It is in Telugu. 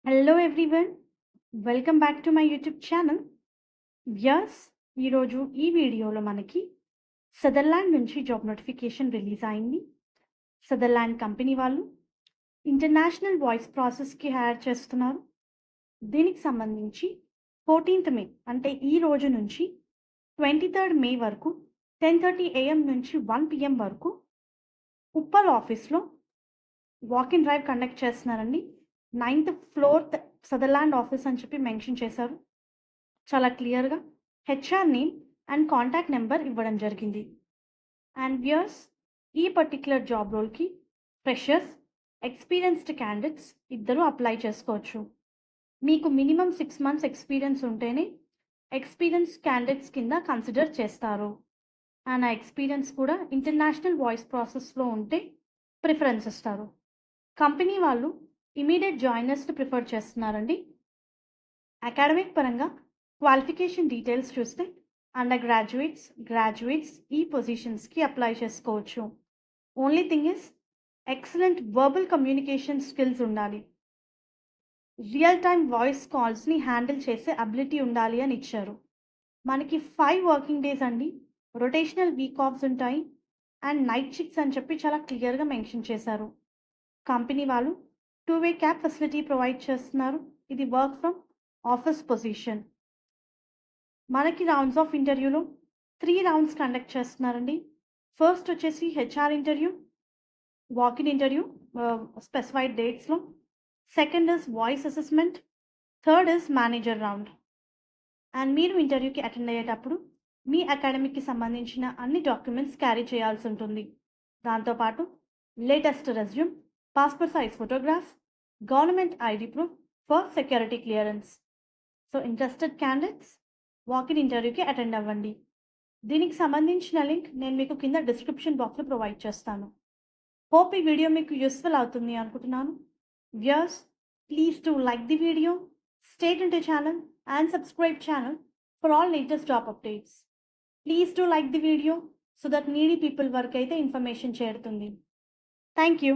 Hello everyone. Welcome back to my YouTube channel. Viewers, ఈరోజు ఈ వీడియోలో మనకి సదర్లాండ్ నుంచి జాబ్ నోటిఫికేషన్ రిలీజ్ అయింది. సదర్లాండ్ కంపెనీ వాళ్ళు ఇంటర్నేషనల్ వాయిస్ ప్రాసెస్కి హైర్ చేస్తున్నారు. దీనికి సంబంధించి 14th మే అంటే ఈ రోజు నుంచి 23rd మే వరకు 10:30 AM నుంచి 1 PM వరకు ఉప్పల్ ఆఫీస్లో వాక్-ఇన్ డ్రైవ్ కండక్ట్ చేస్తున్నారండి. 9th ఫ్లోర్ సదర్లాండ్ ఆఫీస్ అని చెప్పి మెన్షన్ చేశారు. చాలా క్లియర్‌గా HR name and contact number ఇవ్వడం జరిగింది. అండ్ వ్యూయర్స్, ఈ పర్టిక్యులర్ జాబ్ రోల్‌కి ఫ్రెషర్స్, ఎక్స్‌పీరియన్స్డ్ క్యాండిడేట్స్ ఇద్దరూ అప్లై చేసుకోవచ్చు. మీకు మినిమమ్ 6 మంత్స్ ఎక్స్‌పీరియన్స్ ఉంటేనే ఎక్స్‌పీరియన్స్ క్యాండిడేట్స్ కింద కన్సిడర్ చేస్తారు. అండ్ ఆ ఎక్స్‌పీరియన్స్ కూడా ఇంటర్నేషనల్ వాయిస్ ప్రాసెస్‌లో ఉంటే ప్రిఫరెన్స్ ఇస్తారు. కంపెనీ వాళ్ళు ఇమీడియట్ జాయినర్స్‌ని ప్రిఫర్ చేస్తున్నారండి. అకాడమిక్ పరంగా క్వాలిఫికేషన్ డీటెయిల్స్ చూస్తే అండర్ గ్రాడ్యుయేట్స్, గ్రాడ్యుయేట్స్ ఈ పొజిషన్స్‌కి అప్లై చేసుకోవచ్చు. Only thing is excellent verbal communication skills ఉండాలి. రియల్ టైమ్ వాయిస్ కాల్స్‌ని హ్యాండిల్ చేసే అబిలిటీ ఉండాలి అని ఇచ్చారు. మనకి 5 వర్కింగ్ డేస్ అండి. రొటేషనల్ వీక్ ఆఫ్స్ ఉంటాయి. అండ్ నైట్ షిఫ్ట్స్ అని చెప్పి చాలా క్లియర్‌గా మెన్షన్ చేశారు. కంపెనీ వాళ్ళు 2-వే క్యాబ్ ఫెసిలిటీ ప్రొవైడ్ చేస్తున్నారు. ఇది వర్క్ ఫ్రమ్ ఆఫీస్ పొజిషన్. మనకి రౌండ్స్ ఆఫ్ ఇంటర్వ్యూలో 3 రౌండ్స్ కండక్ట్ చేస్తున్నారండి. ఫస్ట్ వచ్చేసి HR interview, walk-in interview specified డేట్స్‌లో. Second is voice assessment. Third is manager round. And మీరు ఇంటర్వ్యూకి అటెండ్ అయ్యేటప్పుడు మీ అకాడమిక్‌కి సంబంధించిన అన్ని డాక్యుమెంట్స్ క్యారీ చేయాల్సి ఉంటుంది. దాంతోపాటు latest resume, passport size photograph, government ID proof for security clearance. So interested candidates walk-in ఇంటర్వ్యూకి అటెండ్ అవ్వండి. దీనికి సంబంధించిన లింక్ నేను మీకు కింద డిస్క్రిప్షన్ బాక్స్‌లో ప్రొవైడ్ చేస్తాను. హోప్ ఈ వీడియో మీకు యూస్ఫుల్ అవుతుంది అనుకుంటున్నాను. Viewers, please do like the video, stay tuned to channel and subscribe channel for all latest job updates. Please do like the video so that needy people వరకు అయితే ఇన్ఫర్మేషన్ చేరుతుంది. Thank you.